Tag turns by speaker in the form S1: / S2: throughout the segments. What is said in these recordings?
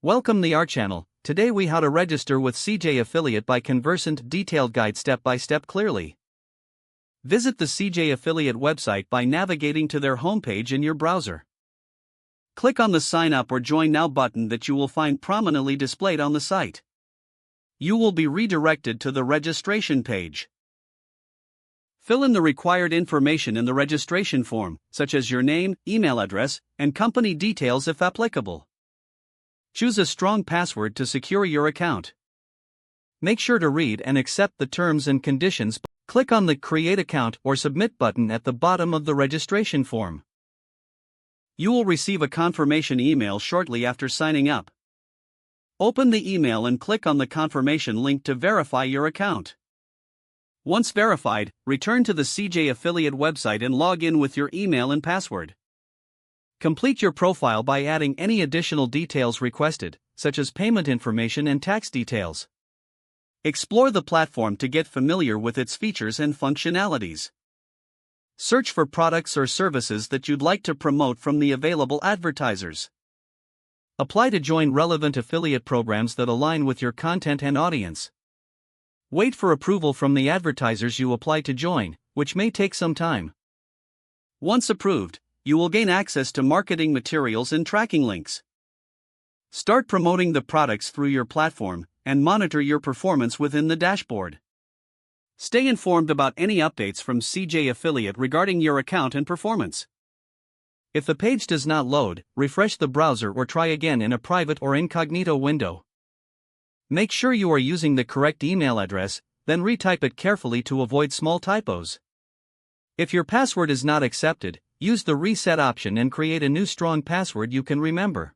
S1: Welcome to our channel. Today we how to register with CJ Affiliate by Conversant detailed guide step by step clearly. Visit the CJ Affiliate website by navigating to their homepage in your browser. Click on the Sign Up or Join Now button that you will find prominently displayed on the site. You will be redirected to the registration page. Fill in the required information in the registration form, such as your name, email address, and company details if applicable. Choose a strong password to secure your account. Make sure to read and accept the terms and conditions. Click on the Create Account or Submit button at the bottom of the registration form. You will receive a confirmation email shortly after signing up. Open the email and click on the confirmation link to verify your account. Once verified, return to the CJ Affiliate website and log in with your email and password. Complete your profile by adding any additional details requested, such as payment information and tax details. Explore the platform to get familiar with its features and functionalities. Search for products or services that you'd like to promote from the available advertisers. Apply to join relevant affiliate programs that align with your content and audience. Wait for approval from the advertisers you apply to join, which may take some time. Once approved, you will gain access to marketing materials and tracking links. Start promoting the products through your platform and monitor your performance within the dashboard. Stay informed about any updates from CJ Affiliate regarding your account and performance. If the page does not load, refresh the browser or try again in a private or incognito window. Make sure you are using the correct email address, then retype it carefully to avoid small typos. If your password is not accepted, use the reset option and create a new strong password you can remember.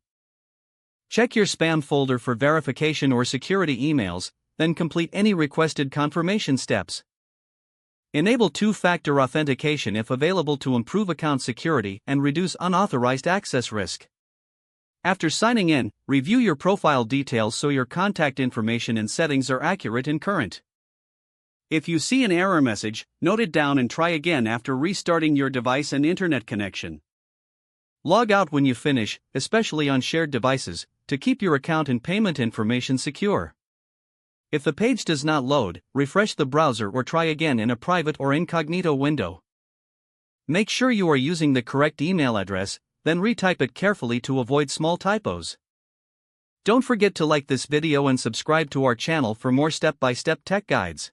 S1: Check your spam folder for verification or security emails, then complete any requested confirmation steps. Enable two-factor authentication if available to improve account security and reduce unauthorized access risk. After signing in, review your profile details so your contact information and settings are accurate and current. If you see an error message, note it down and try again after restarting your device and internet connection. Log out when you finish, especially on shared devices, to keep your account and payment information secure. If the page does not load, refresh the browser or try again in a private or incognito window. Make sure you are using the correct email address, then retype it carefully to avoid small typos. Don't forget to like this video and subscribe to our channel for more step-by-step tech guides.